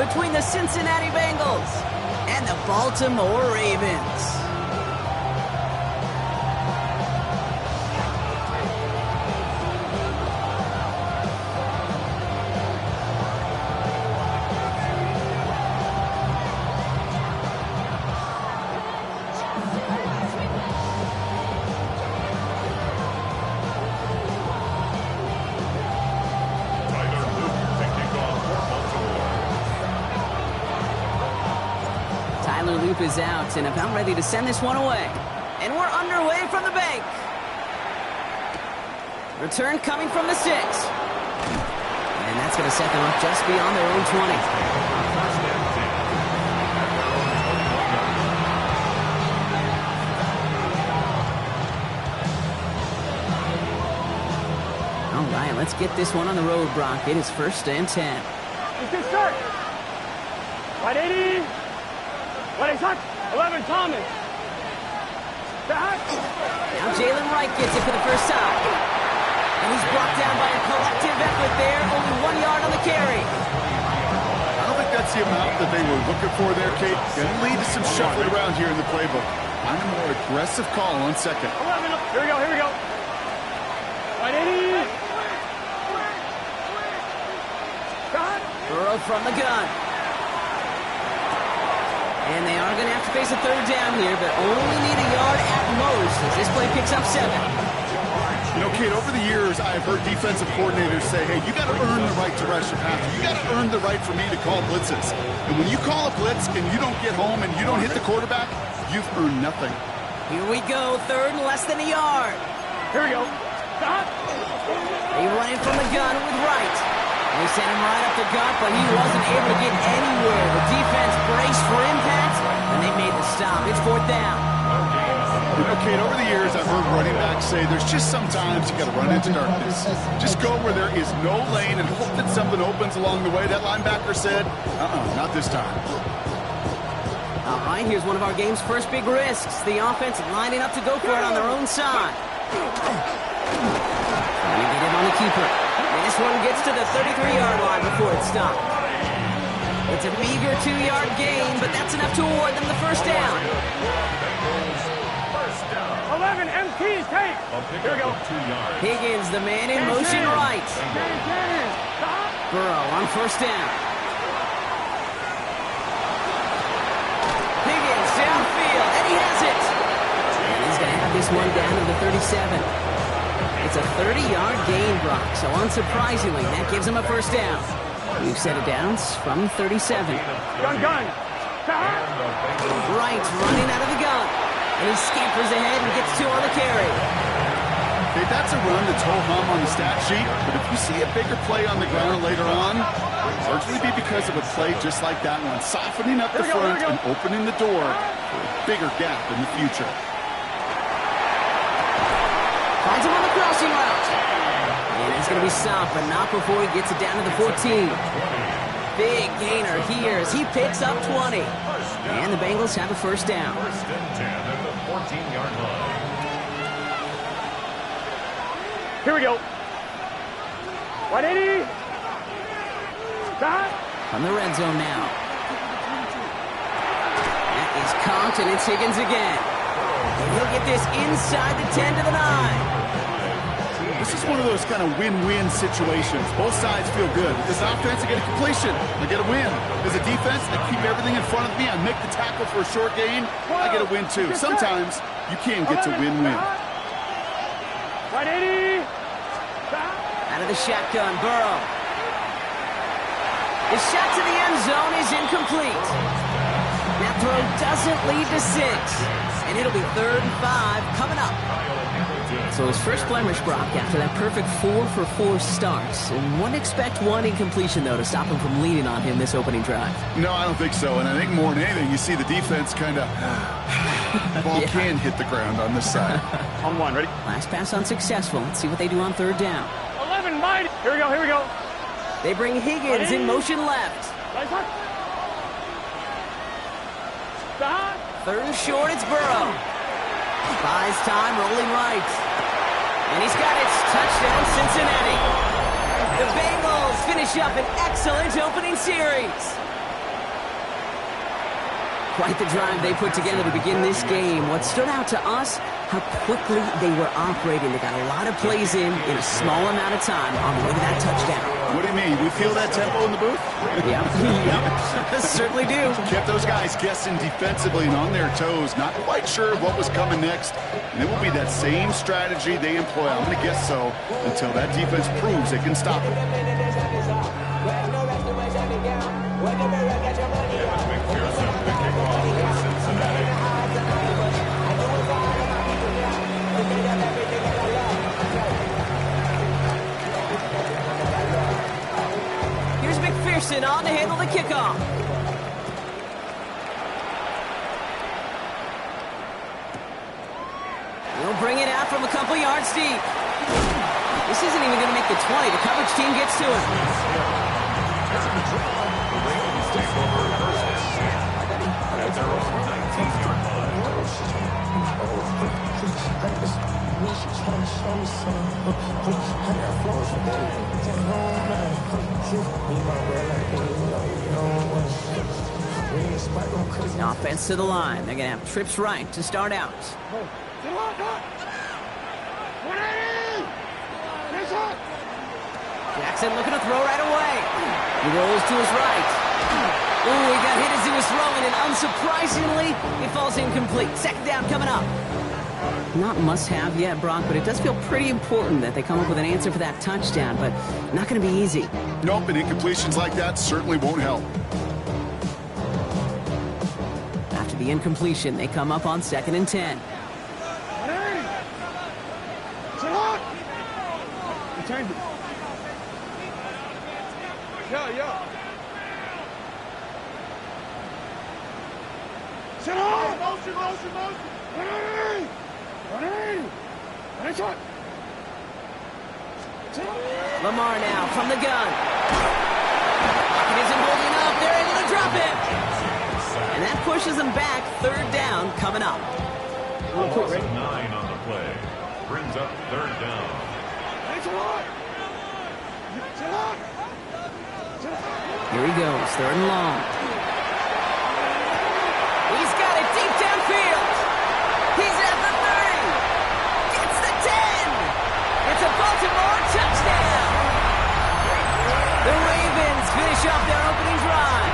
between the Cincinnati Bengals and the Baltimore Ravens. Loop is out and about ready to send this one away. And we're underway from the bank. Return coming from the 6. And that's going to set them up just beyond their own 20. All right, let's get this one on the road, Brock. It is 1st and 10. It's good start. Right 80. What is that? 11, Thomas. Back. Now Jalen Wright gets it for the first time. And he's brought down by a collective effort there. Only 1 yard on the carry. I don't think that's the amount that they were looking for there, Kate. Going to lead to some shuffling around here in the playbook. I'm a more aggressive call on 2nd. 11. Here we go, here we go. Right 80. Back. Burrow from the gun. And they are going to have to face a 3rd down here, but only need a yard at most as this play picks up 7. You know, Kate, over the years, I've heard defensive coordinators say, hey, you got to earn the right to rush your passer. You got to earn the right for me to call blitzes. And when you call a blitz and you don't get home and you don't hit the quarterback, you've earned nothing. Here we go, 3rd and less than a yard. Here we go. Stop. They run in from the gun with Wright. They sent him right up the gut, but he wasn't able to get anywhere. The defense braced for impact, and they made the stop. It's 4th down. You know, Kate, over the years, I've heard running backs say there's just sometimes you got to run into darkness. Just go where there is no lane and hope that something opens along the way. That linebacker said, not this time. All right, here's one of our game's first big risks. The offense lining up to go for it on their own side. Trying to get him on the keeper. And this one gets to the 33-yard line before it's stopped. It's a meager 2-yard gain, but that's enough to award them the 1st down. 11, MT, take. Here we go. Higgins, the man in motion right. Burrow on 1st down. Higgins downfield, and he has it. And he's going to have this one down to the 37. It's a 30-yard gain, Brock, so unsurprisingly, that gives him a 1st down. We've set it down from 37. Gun. Wright running out of the gun. And he scampers ahead and gets 2 on the carry. Okay, that's a run that's ho-hum on the stat sheet, but if you see a bigger play on the ground later on, it'll largely be because of a play just like that one, softening up the front and opening the door for a bigger gap in the future. Finds him on the crossing route. And he's going to be stopped, but not before he gets it down to the 14. Big gainer here as he picks up 20. And the Bengals have a 1st down. 1st and 10 at the 14-yard line. Here we go. 180. Stop. From the red zone now. That is conked, and it's Higgins again. And he'll get this inside the 10 to the 9. This is one of those kind of win-win situations. Both sides feel good. As an offense, I get a completion. I get a win. As a defense, I keep everything in front of me. I make the tackle for a short gain. I get a win, too. Sometimes you can get to win-win. 180. Out of the shotgun, Burrow. The shot to the end zone is incomplete. That throw doesn't lead to 6. And it'll be 3rd and 5 coming up. So his first blemish, Brock, after that perfect 4-for-4 start. And wouldn't expect one incompletion, though, to stop him from leaning on him this opening drive. No, I don't think so. And I think more than anything, you see the defense kind of... ball can hit the ground on this side. On 1, ready? Last pass unsuccessful. Let's see what they do on 3rd down. 11, mighty. Here we go, here we go. They bring Higgins in motion left. Stop. 3rd and short, it's Burrow. Buys time, rolling right. And he's got it. Touchdown, Cincinnati. The Bengals finish up an excellent opening series. Quite the drive they put together to begin this game. What stood out to us, how quickly they were operating. They got a lot of plays in a small amount of time on the way to that touchdown. What do you mean? We feel that tempo in the booth? Yep. Certainly do. Kept those guys guessing defensively and on their toes, not quite sure what was coming next. And it will be that same strategy they employ, I'm going to guess so, until that defense proves they can stop it. Here's McPherson on to handle the kickoff. He'll bring it out from a couple yards deep. This isn't even going to make the 20. The coverage team gets to him. Offense to the line. They're going to have trips right to start out. Jackson looking to throw right away. He rolls to his right. Ooh, he got hit as he was throwing, and unsurprisingly, it falls incomplete. Second down coming up. Not must-have yet, Brock, but it does feel pretty important that they come up with an answer for that touchdown, but not going to be easy. Nope, and incompletions like that certainly won't help. After the incompletion, they come up on 2nd and 10. Yeah. Sit on! Motion! Lamar now from the gun. It isn't holding up. They're able to drop it. And that pushes them back. 3rd down coming up. Loss of 9 on the play. Brings up 3rd down. Here he goes. 3rd and long. He's got it deep downfield. He's at the 30. Gets the 10. It's a Baltimore touchdown. The Ravens finish off their opening drive.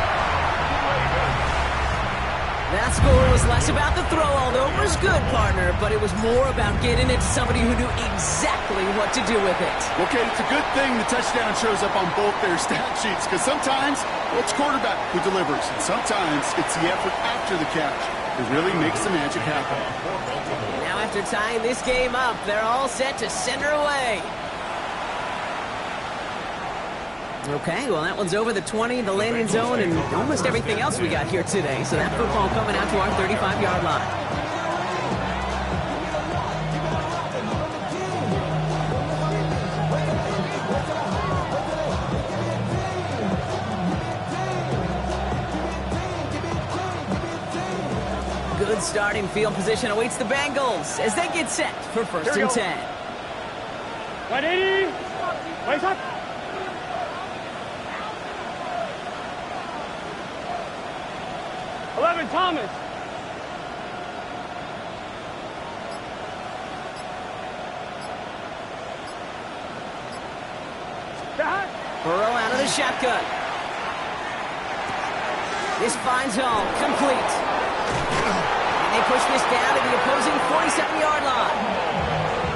That score was less about the throw, although it was good, partner, but it was more about getting it to somebody who knew exactly what to do with it. Okay, it's a good thing the touchdown shows up on both their stat sheets, because sometimes it's quarterback who delivers, and sometimes it's the effort after the catch that really makes the magic happen. Now after tying this game up, they're all set to send her away. Okay, well, that one's over the 20, the landing zone, and almost everything else we got here today. So that football coming out to our 35-yard line. Good starting field position awaits the Bengals as they get set for 1st and 10. 180. Wait up. Thomas. Burrow out of the shotgun. This finds home, complete. And they push this down to the opposing 47-yard line.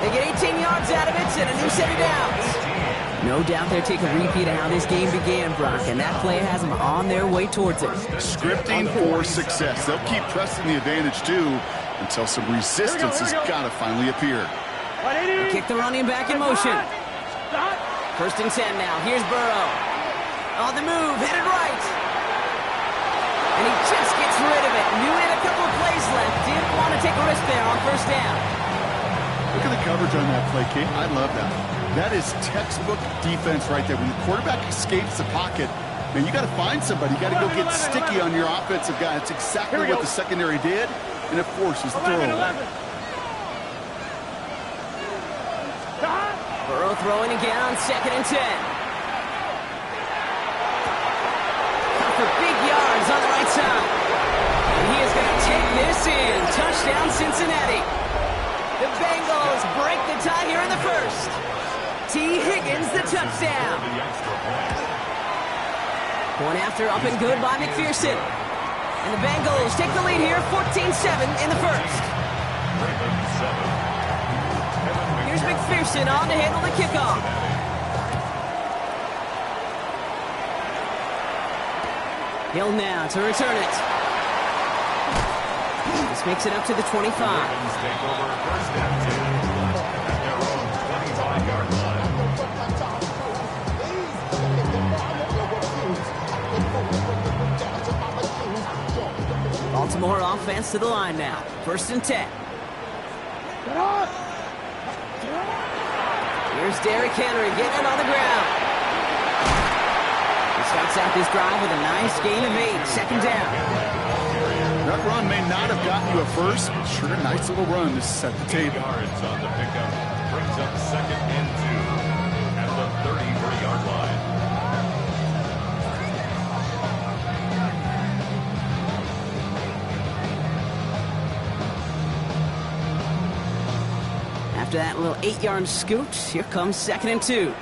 They get 18 yards out of it and a new set of downs. No doubt they're taking a repeat of how this game began, Brock, and that play has them on their way towards it. Scripting for success. They'll keep pressing the advantage, too, until some resistance has got to finally appear. They kick the running back in motion. 1st and 10 now. Here's Burrow. On the move, headed right. And he just gets rid of it. Knew he had a couple of plays left. Didn't want to take a risk there on 1st down. Look at the coverage on that play, Kate. I love that. That is textbook defense right there. When the quarterback escapes the pocket, man, you got to find somebody. You got to go get sticky on your offensive guy. That's exactly what the secondary did, and it forces the throw away. Burrow throwing again on 2nd and 10. For big yards on the right side. And he is T. Higgins, the touchdown. Point after, up and good by McPherson. And the Bengals take the lead here, 14-7 in the first. Here's McPherson on to handle the kickoff. Hill now to return it. This makes it up to the 25. Take over first and 10 at their own 25-yard line. Baltimore offense to the line now. First and 10. Here's Derrick Henry getting it on the ground. He starts out this drive with a nice gain of 8. Second down. That run may not have gotten you a first, but sure, nice little run to set the table. Yards on the pickup. Brings up second and 2 at the 33-yard line. After that little 8-yard scoot, here comes second and 2.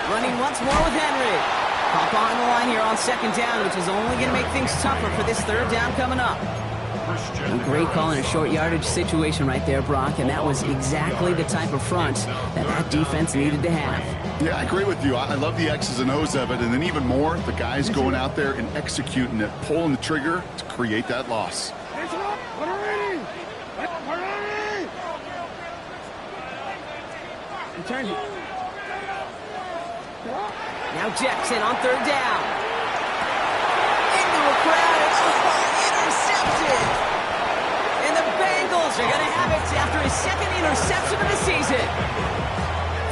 Running once more with Henry. Hop on the line here on second down, which is only going to make things tougher for this third down coming up. A great call in a short yardage situation right there, Brock, and that was exactly the type of front that defense needed to have. Yeah, I agree with you. I love the X's and O's of it, and then even more, the guys going out there and executing it, pulling the trigger to create that loss. Return it. Now Jackson on third down. Into a crowd. Intercepted. And the Bengals are going to have it after his second interception of the season.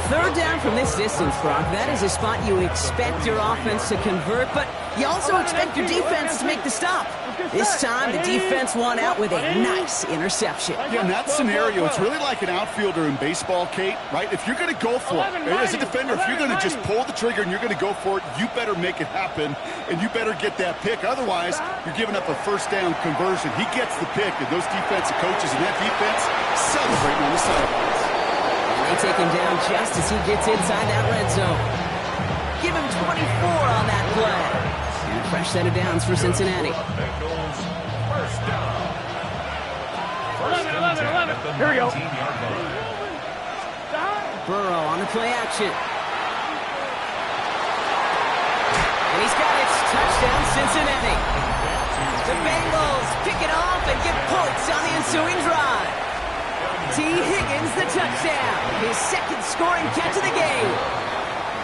Third down from this distance, Brock. That is a spot you expect your offense to convert, but you also expect your defense to make the stop. This time, the defense won out with a nice interception. Yeah, in that scenario, it's really like an outfielder in baseball, Kate, right? If you're going to go for it, as a defender, if you're going to just pull the trigger and you're going to go for it, you better make it happen, and you better get that pick. Otherwise, you're giving up a first down conversion. He gets the pick, and those defensive coaches and that defense celebrating on the sidelines. And they take him down just as he gets inside that red zone. Give him 24 on that play. And a fresh set of downs for Cincinnati. Bengals first down. First and 10 at the 19-yard line. Burrow on the play action. And he's got it. Touchdown, Cincinnati. The Bengals pick it off and get points on the ensuing drive. T. Higgins, the touchdown. His second scoring catch of the game.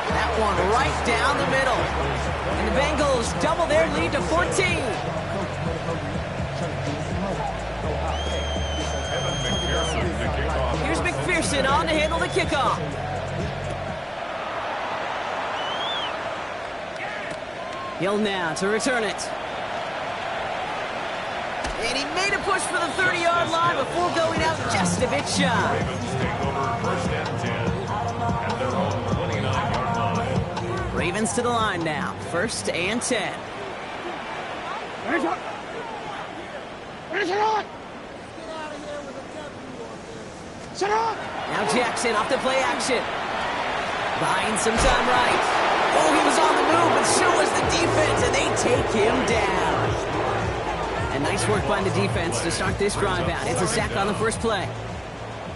That one right down the middle. And the Bengals double their lead to 14. Here's McPherson on to handle the kickoff. Hill now to return it. And he made a push for the 30-yard line before going out just a bit shy. Ravens take over first and 10 at their own 29-yard line. Ravens to the line now. First and 10. Now Jackson off the play action. Buying some time right. Oh, he was on the move, but so was the defense, and they take him down. And nice work by the defense to start this drive out. It's a sack on the first play.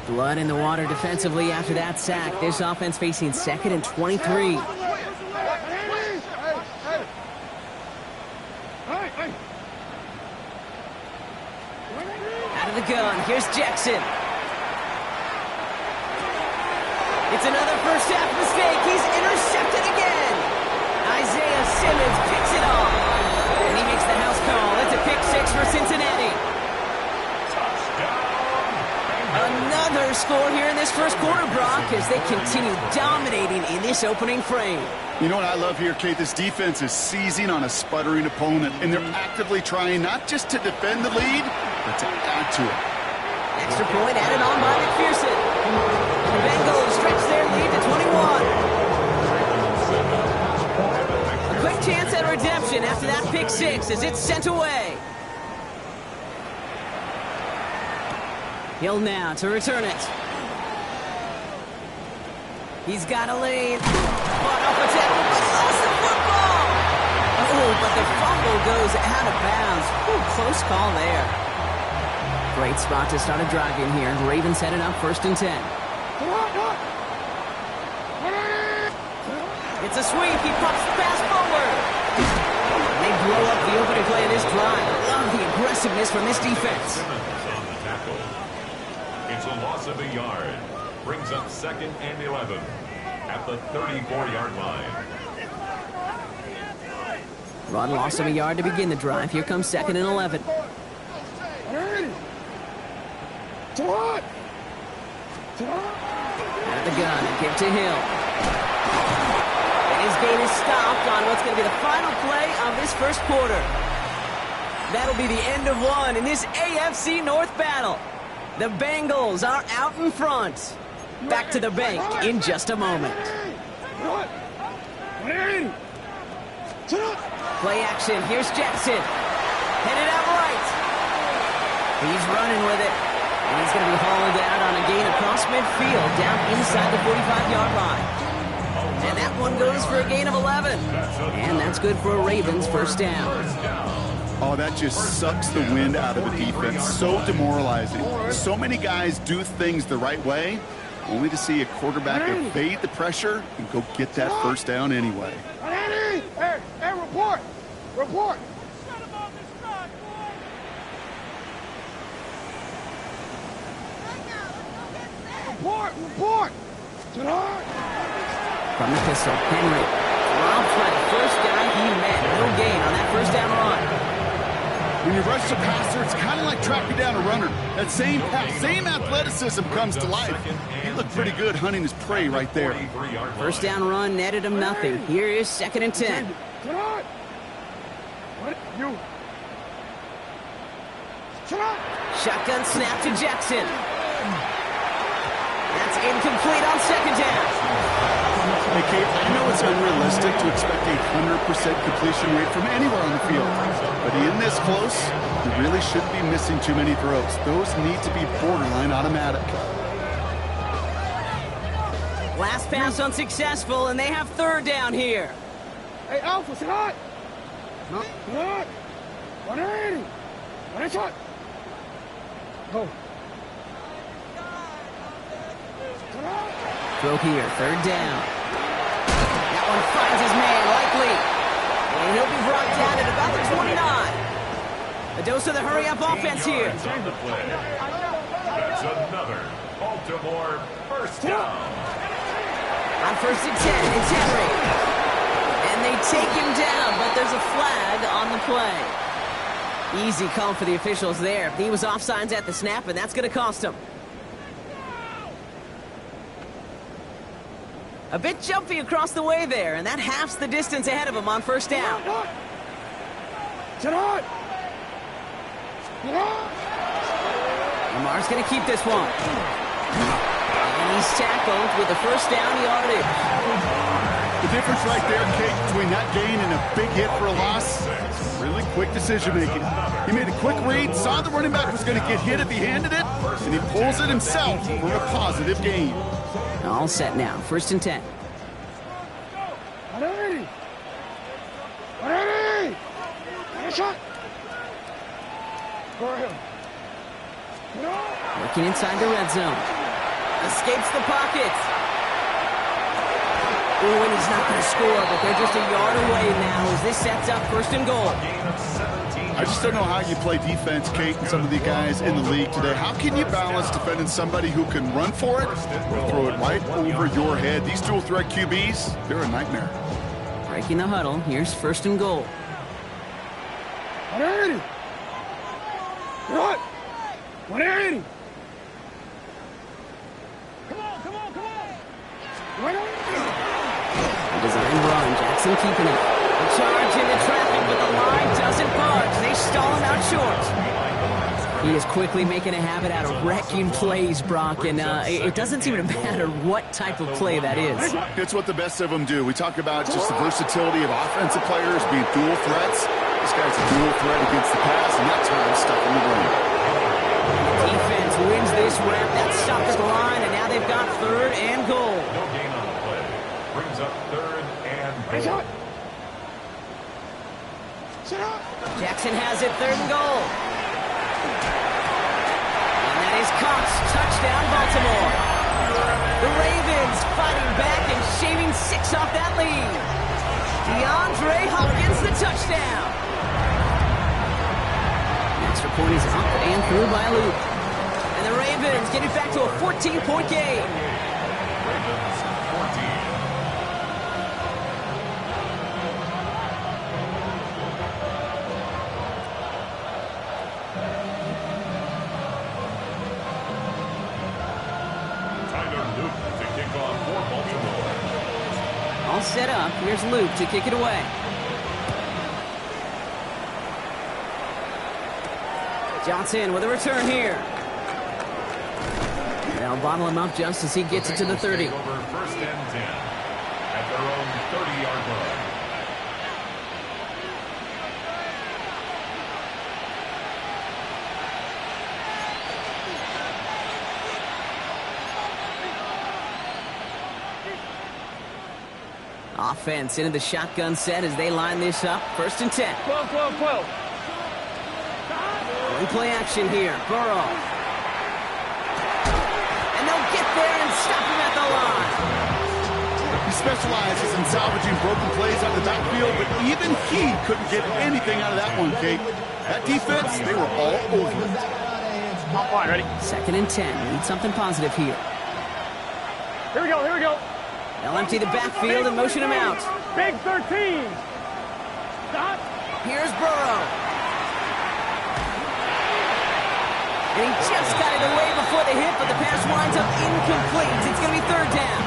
Blood in the water defensively after that sack. This offense facing second and 23. Out of the gun, here's Jackson. It's another first half mistake. He's intercepted again. Isaiah Simmons picks it off. And he makes the house call. It's a pick six for Cincinnati. Another score here in this first quarter, Brock, as they continue dominating in this opening frame. You know what I love here, Kate? This defense is seizing on a sputtering opponent, and they're actively trying not just to defend the lead, but to add to it. Extra point added on by McPherson. And the Bengals stretch their lead to 21. A quick chance at redemption after that pick six as it's sent away. Hill now to return it. He's got a lead. Fought off a tackle, but lost the football. Oh, but the fumble goes out of bounds. Ooh, close call there. Great spot to start a drive in here. Ravens headed up 1st and 10. It's a sweep. He pops the pass forward. They blow up the opening play of this drive. Love the aggressiveness from this defense. On the tackle. It's a loss of a yard. Brings up 2nd and 11 at the 34-yard line. Run loss of a yard to begin the drive. Here comes 2nd and 11. Out of the gun and give to Hill. And his gain is stopped on what's going to be the final play of this first quarter. That'll be the end of one in this AFC North battle. The Bengals are out in front. Back to the bank in just a moment. Play action. Here's Jackson. Headed out right. He's running with it. And he's going to be hauled out on a gain across midfield down inside the 45-yard line. And that one goes for a gain of 11. And that's good for a Ravens first down. Oh, that just sucks the wind out of the defense. So demoralizing. So many guys do things the right way, only to see a quarterback evade the pressure and go get that first down anyway. Hey, report! Report! Report! From the pistol, Henry. Robbed by the first guy he met. No gain on that first down run. When you rush the passer, it's kind of like tracking down a runner. That same pass, same athleticism comes to life. He looked pretty good hunting his prey right there. First down run netted him nothing. Here is 2nd and 10. Shotgun snap to Jackson. That's incomplete on 2nd down. Hey, Kate, I know it's unrealistic to expect a 100% completion rate from anywhere on the field. But in this close, you really shouldn't be missing too many throws. Those need to be borderline automatic. Last pass unsuccessful, and they have 3rd down here. Hey, Alpha, sit hot! No. Hot! 180! 180 shot! Go. Throw here, 3rd down. That one finds his man, likely. And he'll be brought down at about the 29. A dose of the hurry-up offense here. On the play. That's another Baltimore first down. On 1st and 10, it's Henry. And they take him down, but there's a flag on the play. Easy call for the officials there. He was offsides at the snap, and that's going to cost him. A bit jumpy across the way there, and that halves the distance ahead of him on 1st down. Lamar's going to keep this one. And he's tackled with the first down yardage. The difference right there, Kate, between that gain and a big hit for a loss, really quick decision-making. He made a quick read, saw the running back was going to get hit if he handed it, and he pulls it himself for a positive gain. All set now. 1st and 10. 180! 180! Nice shot! Go ahead. Working inside the red zone. Escapes the pocket. Ooh, and he's not going to score, but they're just a yard away now as this sets up 1st and goal. I just don't know how you play defense, Kate, and some of the guys in the league today. How can you balance defending somebody who can run for it or throw it right over your head? These dual threat QBs, they're a nightmare. Breaking the huddle. Here's 1st and goal. 180! What? 180! Come on! 180! Design run. Jackson keeping it. A charge into traffic, but the line doesn't budge. They stall him out short. He is quickly making a habit out of wrecking plays, Brock, and it doesn't seem to matter what type of play that is. It's what the best of them do. We talk about just the versatility of offensive players being dual threats. This guy's a dual threat against the pass, and that's how he's stuck in the run. Defense wins this rep. That stopped at the line, and now they've got 3rd and goal. No gain on the play. Brings up 3rd and goal. Jackson has it, 3rd and goal. And that is Cox. Touchdown, Baltimore. The Ravens fighting back and shaving 6 off that lead. DeAndre Hopkins, the touchdown. Extra point is up and through by a loop. And the Ravens get it back to a 14-point game. Ravens 14. All set up. Here's Luke to kick it away. Johnson with a return here. They'll bottle him up just as he gets it to the 30. Over 1st and 10 at their own 30-yard line. Offense into the shotgun set as they line this up. 1st and 10. 12. In play action here. Burrow. And they'll get there and stop him at the line. He specializes in salvaging broken plays on the backfield, but even he couldn't get anything out of that one, Kate. That defense, they were all over it. Top line, ready? 2nd and 10. Need something positive here. Here we go. They'll empty the backfield and motion him out. Big 13. Stop. Here's Burrow. And he just got it away before the hit, but the pass winds up incomplete. It's going to be 3rd down.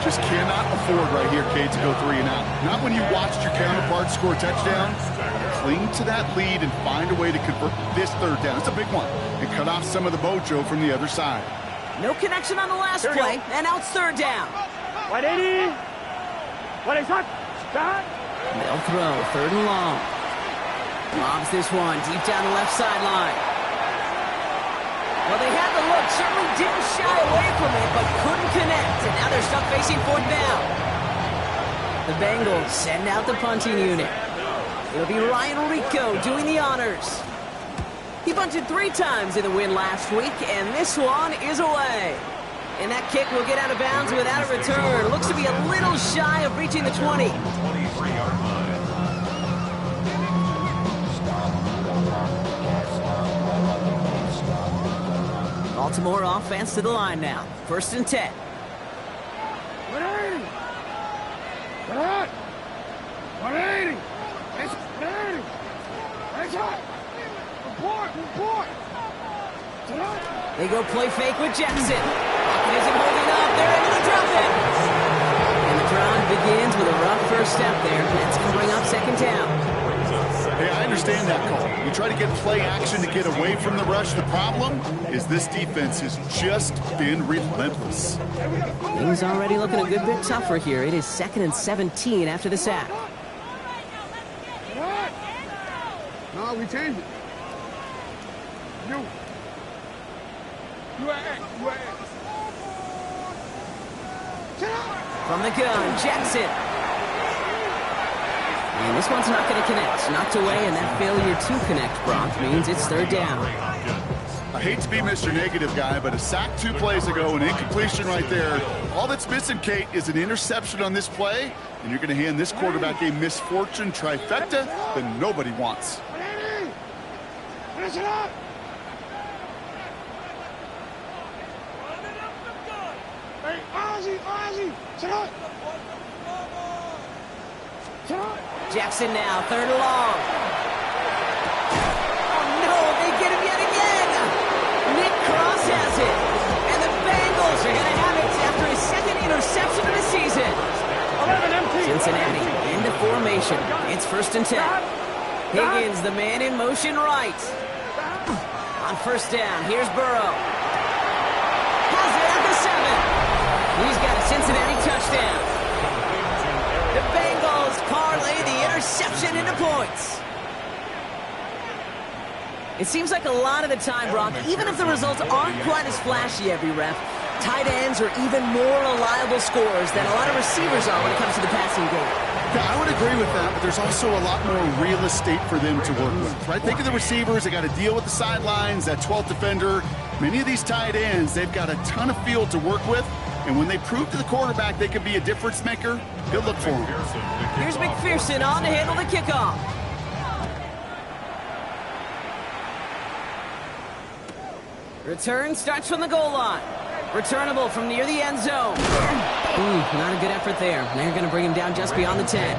Just cannot afford right here, Kate, to go 3 and out. Not when you watched your counterpart score a touchdown. Cling to that lead and find a way to convert this 3rd down. It's a big one. And cut off some of the mojo from the other side. No connection on the last play, and now it's 3rd down. 180. 180. Stop. They'll throw 3rd and long. Lobs this one deep down the left sideline. Well, they had the look, certainly didn't shy away from it, but couldn't connect, and now they're stuck facing 4th down. The Bengals send out the punting unit. It'll be Ryan Rico doing the honors. He bunted 3 times in the win last week, and this one is away. And that kick will get out of bounds without a return. Looks to be a little shy of reaching the 20. 23-yard line. Baltimore offense to the line now. 1st and 10. 180. 180. It's 180. It's hot. Report. They go play fake with Jackson. Pocket isn't holding up. They're into the drop in. And the drive begins with a rough first step there. That's going to bring up 2nd down. Hey, I understand that call. You try to get play action to get away from the rush. The problem is this defense has just been relentless. Things already looking a good bit tougher here. It is 2nd and 17 after the sack. What? No, we changed it. You From the gun, Jackson. And this one's not going to connect. Knocked away, and that failure to connect, Brock, means it's 3rd down. I hate to be Mr. Negative guy, but a sack 2 plays ago, an incompletion right there. All that's missing, Kate, is an interception on this play, and you're going to hand this quarterback a misfortune trifecta that nobody wants. Finish it up. Hey, Ozzy, sit up. Jackson now, 3rd and long. Oh no, they get him yet again. Nick Cross has it. And the Bengals are going to have it after his 2nd interception of the season. 11 empty. Cincinnati into formation. It's 1st and 10. Higgins, the man in motion right. On 1st down, here's Burrow. Has it at the 7. He's got a Cincinnati touchdown. The Bengals parlay the interception into points. It seems like a lot of the time, Brock, even if the results aren't quite as flashy every rep, tight ends are even more reliable scorers than a lot of receivers are when it comes to the passing game. Yeah, I would agree with that, but there's also a lot more real estate for them to work with, right? Think of the receivers. They got to deal with the sidelines, that 12th defender. Many of these tight ends, they've got a ton of field to work with, and when they prove to the quarterback they can be a difference maker, good look for them. Here's McPherson on to handle the kickoff. Return starts from the goal line. Returnable from near the end zone. Not a good effort there. They're going to bring him down just beyond the 10.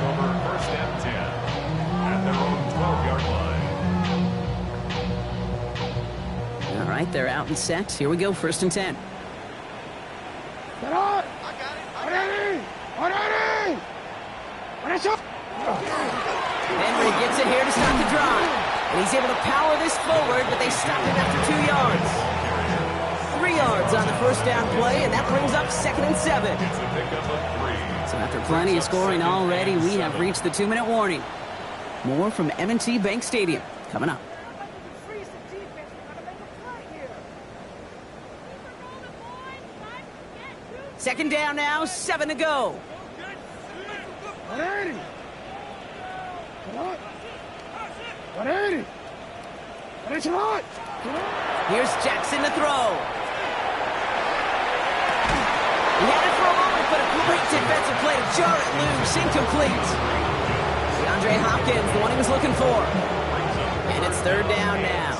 First and 10 at their own 12-yard line. All right, they're out and set. Here we go, 1st and 10. Get on! Henry gets it here to start the drive. And he's able to power this forward, but they stopped him after 2 yards. 3 yards on the first down play, and that brings up 2nd and 7. So after plenty of scoring already, we have reached the 2-minute warning. More from M&T Bank Stadium coming up. Second down now, 7 to go. Here's Jackson to throw. He had it for a moment, but a great defensive play to jar it loose, incomplete. DeAndre Hopkins, the one he was looking for. And it's 3rd down now.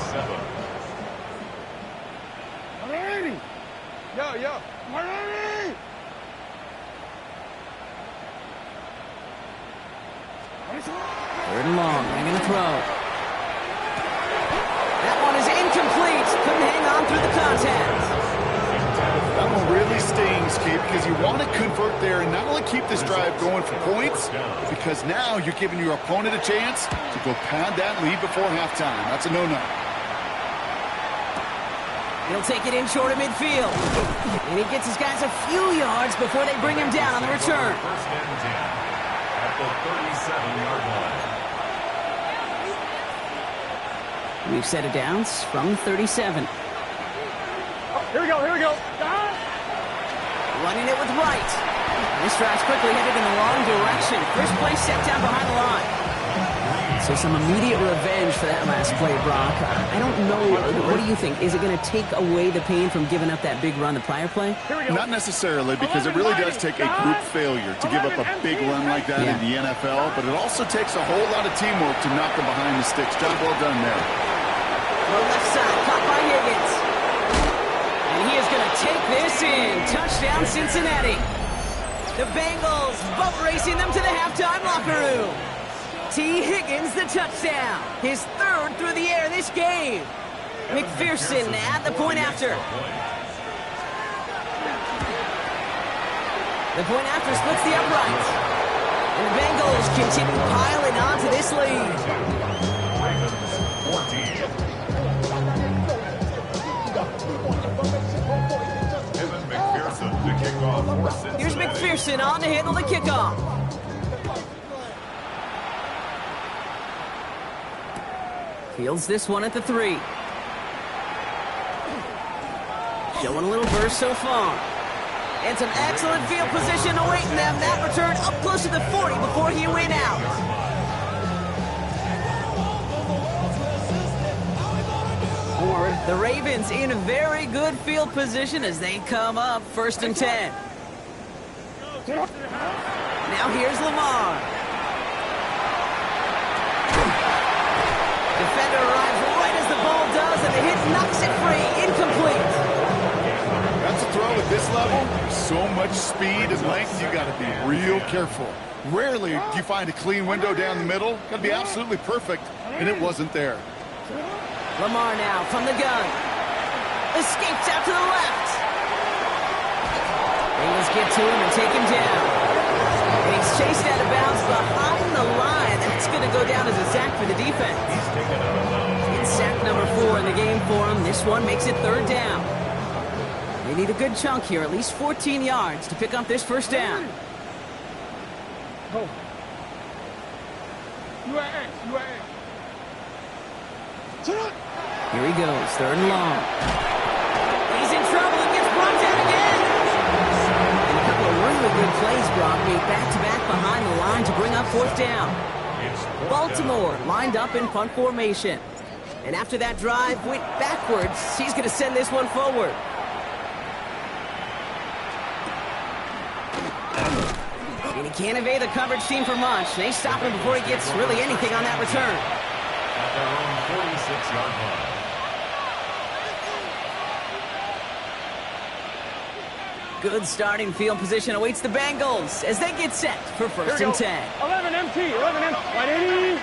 Yo. 3rd and long, they're going to throw. That one is incomplete. Couldn't hang on through the contact. That one really stings, Kate, because you want to convert there and not only keep this drive going for points, because now you're giving your opponent a chance to go pad that lead before halftime. That's a no-no. He'll take it in short of midfield. And he gets his guys a few yards before they bring him down on the return. First and 10 at the 37-yard line. We've set it down from 37. Here we go. Running it with Wright. And this drive's quickly headed in the wrong direction. First play set down behind the line. So some immediate revenge for that last play, Brock. I don't know. What do you think? Is it going to take away the pain from giving up that big run the prior play? Not necessarily, because it really does take a group failure to give up a big run like that in the NFL, but it also takes a whole lot of teamwork to knock them behind the sticks. Job well done there. The left side, caught by Higgins. And he is going to take this in. Touchdown, Cincinnati. The Bengals boat racing them to the halftime locker room. T. Higgins, the touchdown. His 3rd through the air this game. McPherson at the point after. The point after splits the upright. And the Bengals continue piling on to this lead. Here's McPherson on to handle the kickoff. Fields this one at the 3. Showing a little burst so far. And some excellent field position awaiting them. That return up close to the 40 before he went out. The Ravens in very good field position as they come up 1st and 10. Now here's Lamar. Defender arrives right as the ball does, and the hit knocks it free. Incomplete. That's a throw at this level. So much speed and length, you got to be real careful. Rarely do you find a clean window down the middle. Got to be absolutely perfect, and it wasn't there. Lamar now from the gun. Escapes out to the left. Bengals get to him and take him down. And he's chased out of bounds behind the line. That's going to go down as a sack for the defense. It's sack number 4 in the game for him. This one makes it 3rd down. They need a good chunk here, at least 14 yards to pick up this 1st down. UAA. Here he goes, third and long. He's in trouble and gets brought down again. And a couple of really good plays, Brock, made back-to-back behind the line to bring up fourth down. Baltimore lined up in punt formation. And after that drive went backwards, he's going to send this one forward. And he can't evade the coverage team for much. They stop him before he gets really anything on that return. At their own 46-yard line. Good starting field position awaits the Bengals as they get set for first and 10. 11 MT, 11 MT. 180.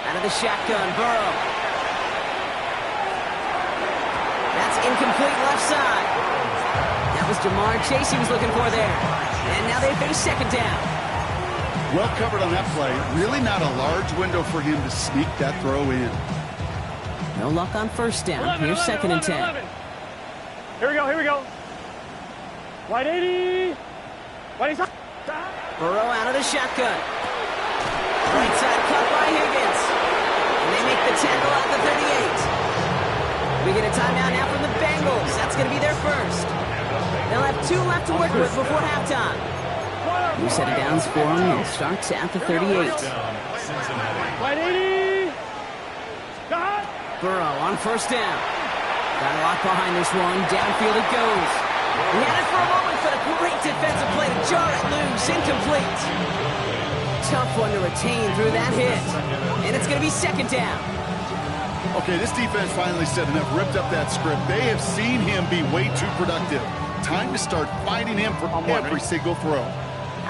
Out of the shotgun, Burrow. That's incomplete left side. That was Jamar Chase he was looking for there. And now they face second down. Well covered on that play. Really not a large window for him to sneak that throw in. No luck on first down. 11, Here's 11, second and 10. 11. Here we go, here we go. 180. 180. Burrow out of the shotgun. Right side cut by Higgins. And they make the tackle at the 38. We get a timeout now from the Bengals. That's going to be their first. They'll have 2 left to work with before halftime. New set of downs for them and starts at the 38. 180. Burrow on first down. Got a lot behind this one. Downfield it goes. He had it for a moment, but a great defensive play to jar it loose. Incomplete. Tough one to retain through that hit. And it's going to be second down. Okay, this defense finally said enough, ripped up that script. They have seen him be way too productive. Time to start fighting him for every single throw.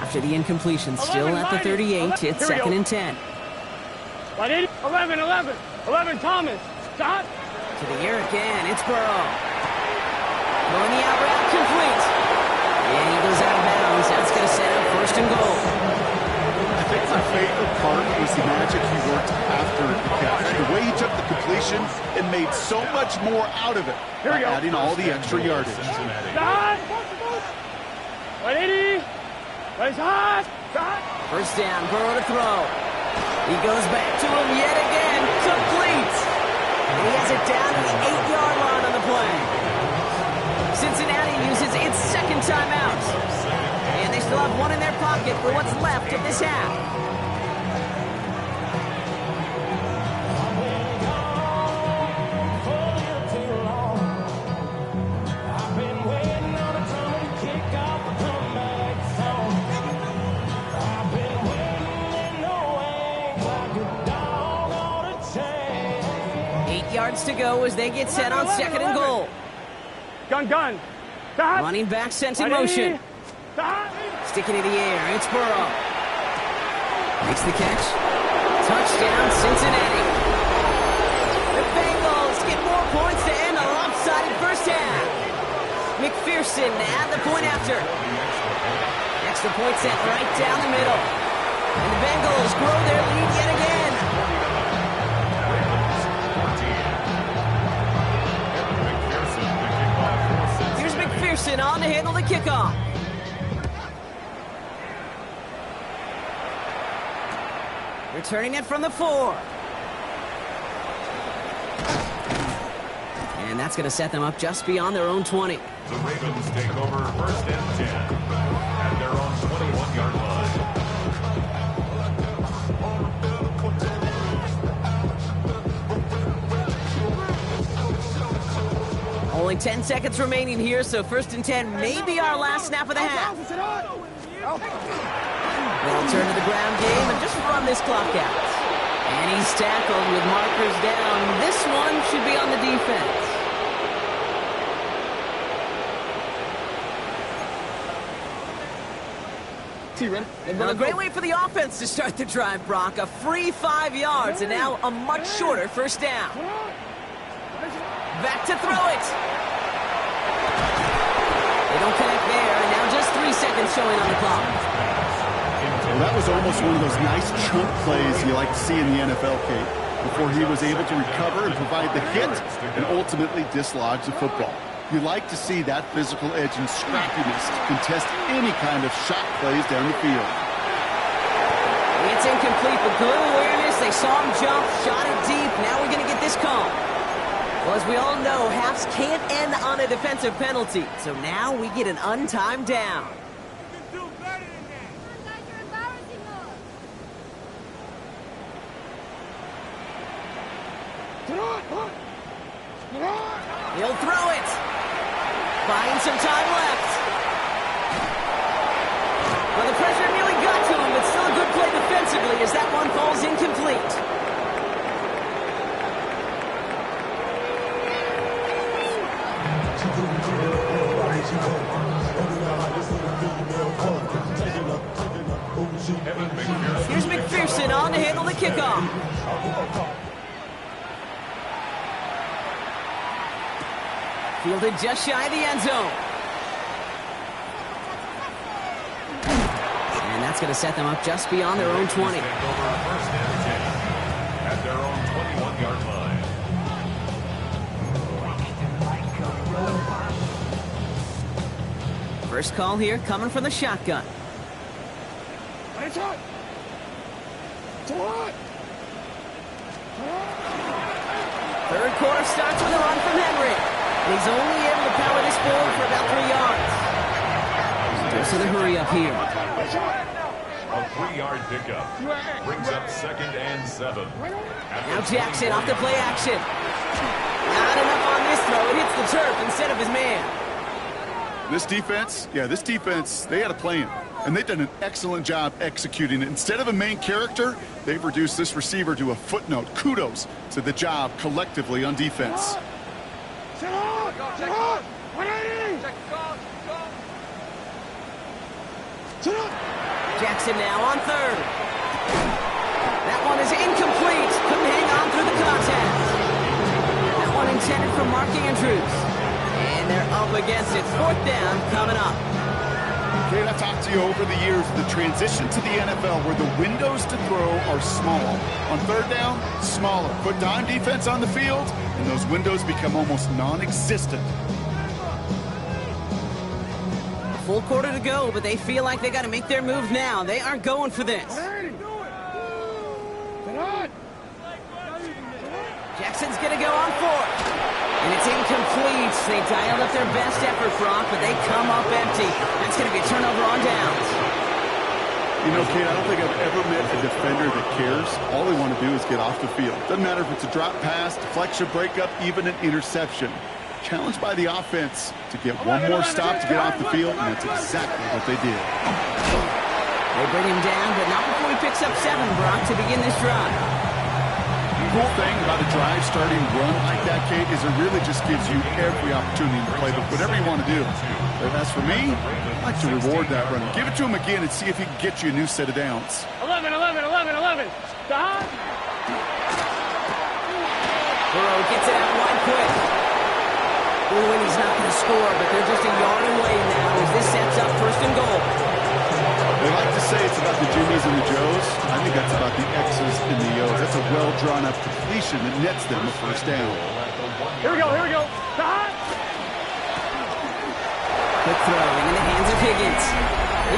After the incompletion, still at the 38, it's second and 10. 11, 11. 11, Thomas. Shot. To the air again, it's Burrow. Going the out route, complete. And he goes out of bounds. That's going to set up first and goal. I think my favorite part was the magic he worked after the catch. The way he took the completion and made so much more out of it by adding all the extra yardage. Shot. 180. Shot. Shot. First down, Burrow to throw. He goes back to him yet again. Complete. And he has it down to the 8-yard line on the play. Cincinnati uses its second timeout. And they still have one in their pocket for what's left of this half. Yards to go as they get set on second and goal. Gun. Running back sent in motion. Sticking in the air, it's Burrow. Makes the catch. Touchdown, Cincinnati. The Bengals get more points to end a lopsided first half. McPherson at the point after. Extra point set right down the middle. And the Bengals grow their lead yet again. On to handle the kickoff. Returning it from the 4. And that's going to set them up just beyond their own 20. The Ravens take over first and 10 at their own 21-yard Only 10 seconds remaining here, so first and 10 may be our last snap of the half. They'll turn to the ground game and just run this clock out. And he's tackled with markers down. This one should be on the defense. Well, a great way for the offense to start the drive, Brock. A free 5 yards and now a much shorter first down. Back to throw it. They don't connect there, and now just 3 seconds showing on the clock. Well, that was almost one of those nice chunk plays you like to see in the NFL, Kate, before he was able to recover and provide the hit and ultimately dislodge the football. You like to see that physical edge and scrappiness to contest any kind of shot plays down the field. It's incomplete, but good awareness they saw him jump, shot it deep. Now we're going to get this call. Well, as we all know, halves can't end on a defensive penalty. So now we get an untimed down. He'll throw it. Buying some time left. Well, the pressure nearly got to him, but still a good play defensively as that one falls incomplete. Here's McPherson on to handle the kickoff. Fielded just shy of the end zone. And that's going to set them up just beyond their own 20. At their own 21-yard line. First call here coming from the shotgun. Third quarter starts with a run from Henry. And he's only able to power this forward for about 3 yards. Dose of the hurry up here. A 3-yard pickup brings up 2nd and 7. Now Jackson off the play action. Not enough on this throw. It hits the turf instead of his man. This defense, they had a plan. And they've done an excellent job executing it. Instead of a main character, they've reduced this receiver to a footnote. Kudos to the job collectively on defense. Jackson now on third. That one is incomplete. Couldn't hang on through the contact. That one intended for Mark Andrews. And they're up against it. 4th down coming up. Okay, I've talked to you over the years of the transition to the NFL where the windows to throw are small. On 3rd down, smaller. Put dime defense on the field, and those windows become almost non-existent. Full quarter to go, but they feel like they got to make their move now. They aren't going for this. Jackson's going to go on 4th. And it's incomplete. They dialed up their best effort, Brock, but they come up empty. That's going to be a turnover on downs. You know, Kate, I don't think I've ever met a defender that cares. All they want to do is get off the field. Doesn't matter if it's a drop pass, deflection, breakup, even an interception. Challenged by the offense to get one more stop to get off the field, and that's exactly what they did. They bring him down, but not before he picks up 7, Brock, to begin this drive. The cool thing about a drive starting run like that, Kate, is it really just gives you every opportunity to play whatever you want to do. But as for me, I like to reward that run. Give it to him again and see if he can get you a new set of downs. 11. Stop. Burrow gets it out wide quick. Ooh, and he's not going to score, but they're just a yard away now as this sets up 1st and goal. They like to say it's about the Jimmies and the Joes. I think that's about the X's and the O's. That's a well-drawn-up completion that nets them a 1st down. Here we go. Stop. Quick throwing in the hands of Higgins.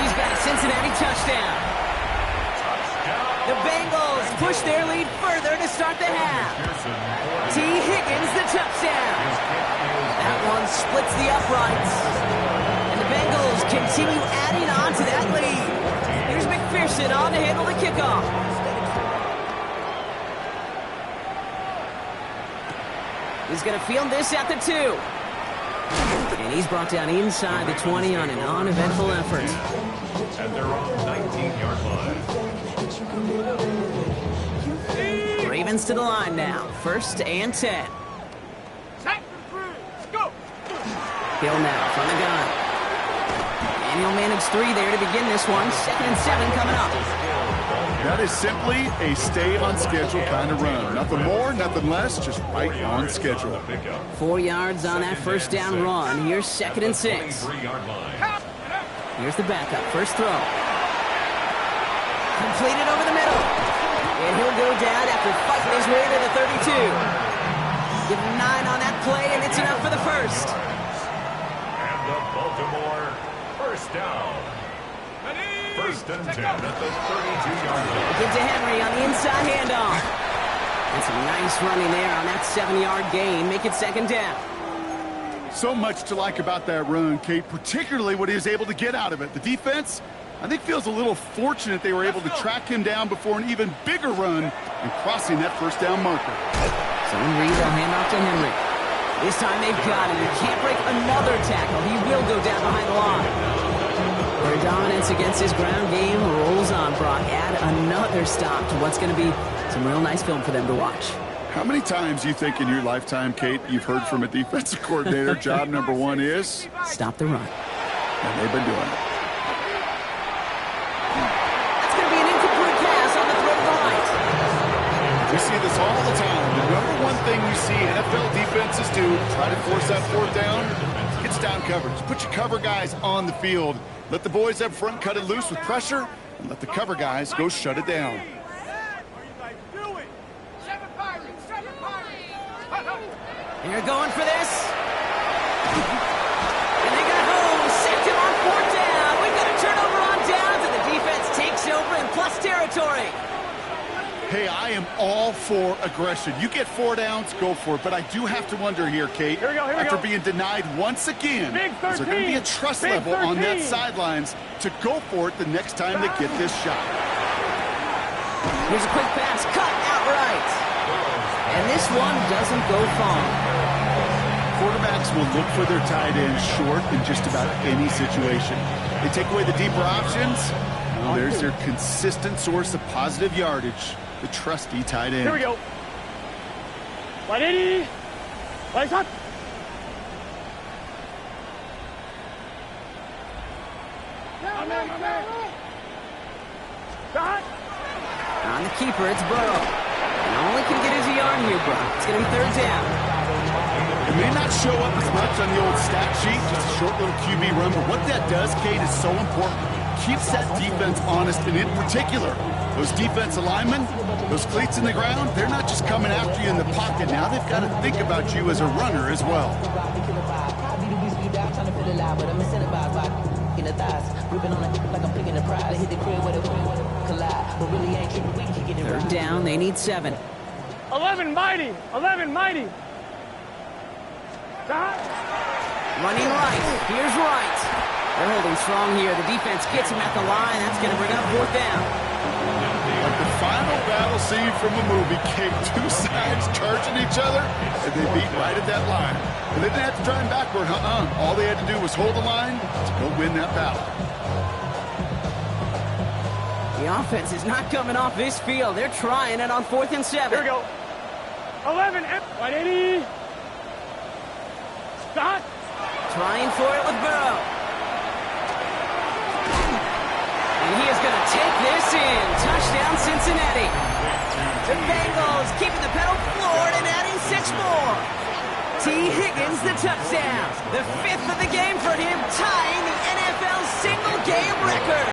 He's got a Cincinnati touchdown. The Bengals push their lead further to start the half. T. Higgins, the touchdown. That one splits the uprights. And the Bengals continue adding on to that lead. Here's McPherson on to handle the kickoff. He's going to field this at the 2. And he's brought down inside the 20 on an uneventful effort. At their own 19-yard line. Ravens to the line now. 1st and 10. Hill now from the gun. And he'll manage 3 there to begin this one. 2nd and 7 coming up. That is simply a stay-on-schedule kind of run. Nothing more, nothing less, just right on schedule. 4 yards on that 1st down run. Here's 2nd and 6. Here's the backup. First throw. Completed over the middle. And he'll go down after fighting his way to the 32. Give him 9 on that play, and it's enough for the 1st. And the Baltimore 1st down. First and 10 at the 32-yard line. Get to Henry on the inside handoff. And some nice running there on that 7-yard gain. Make it second down. So much to like about that run, Kate, particularly what he was able to get out of it. The defense, I think, feels a little fortunate they were able to track him down before an even bigger run and crossing that first down marker. So in Reed will hand off to Henry. This time they've got him. He can't break another tackle. He will go down behind the line. Their dominance against his ground game rolls on, Brock. Add another stop to what's going to be some real nice film for them to watch. How many times do you think in your lifetime, Kate, you've heard from a defensive coordinator, job number one is? Stop the run. And they've been doing it. That's going to be an incomplete pass on the throw to the right. We see this all the time. The number one thing you see NFL defenses do, try to force that fourth down, gets down coverage. Put your cover guys on the field. Let the boys up front cut it loose with pressure, and let the cover guys go shut it down. They're going for this. And they got home. Sacked him on fourth down. We've got a turnover on downs, and the defense takes over in plus territory. Hey, I am all for aggression. You get 4 downs, go for it. But I do have to wonder here, Kate, after being denied once again, is there going to be a trust level on that sidelines to go for it the next time they get this shot? Here's a quick pass, cut outright. And this one doesn't go far. Quarterbacks will look for their tight end short in just about any situation. They take away the deeper options. Well, there's their consistent source of positive yardage, the trusty tight end. Here we go. 180. Lights up. On the keeper, it's Burrow. And only can get his yard here, Brock. It's going to be third down. It may not show up as much on the old stat sheet, just a short little QB run, but what that does, Kate, is so important. Keeps that defense honest, and in particular, those defensive linemen, those cleats in the ground, they're not just coming after you in the pocket. Now they've got to think about you as a runner as well. Third down, they need 7. 11 mighty. 11 mighty. Running right. Here's Wright. They're holding strong here. The defense gets him at the line. That's going to bring up fourth down. Like the final battle scene from a movie, Kate, 2 sides charging each other, and they beat right at that line. And they didn't have to drive backward, All they had to do was hold the line to go win that battle. The offense is not coming off this field. They're trying it on 4th and 7. Here we go. 11. 180. Stop. Trying for it with Burrow. And he is going to take this in. Touchdown, Cincinnati. The Bengals keeping the pedal floored and adding 6 more. T. Higgins, the touchdown. The 5th of the game for him, tying the NFL single-game record.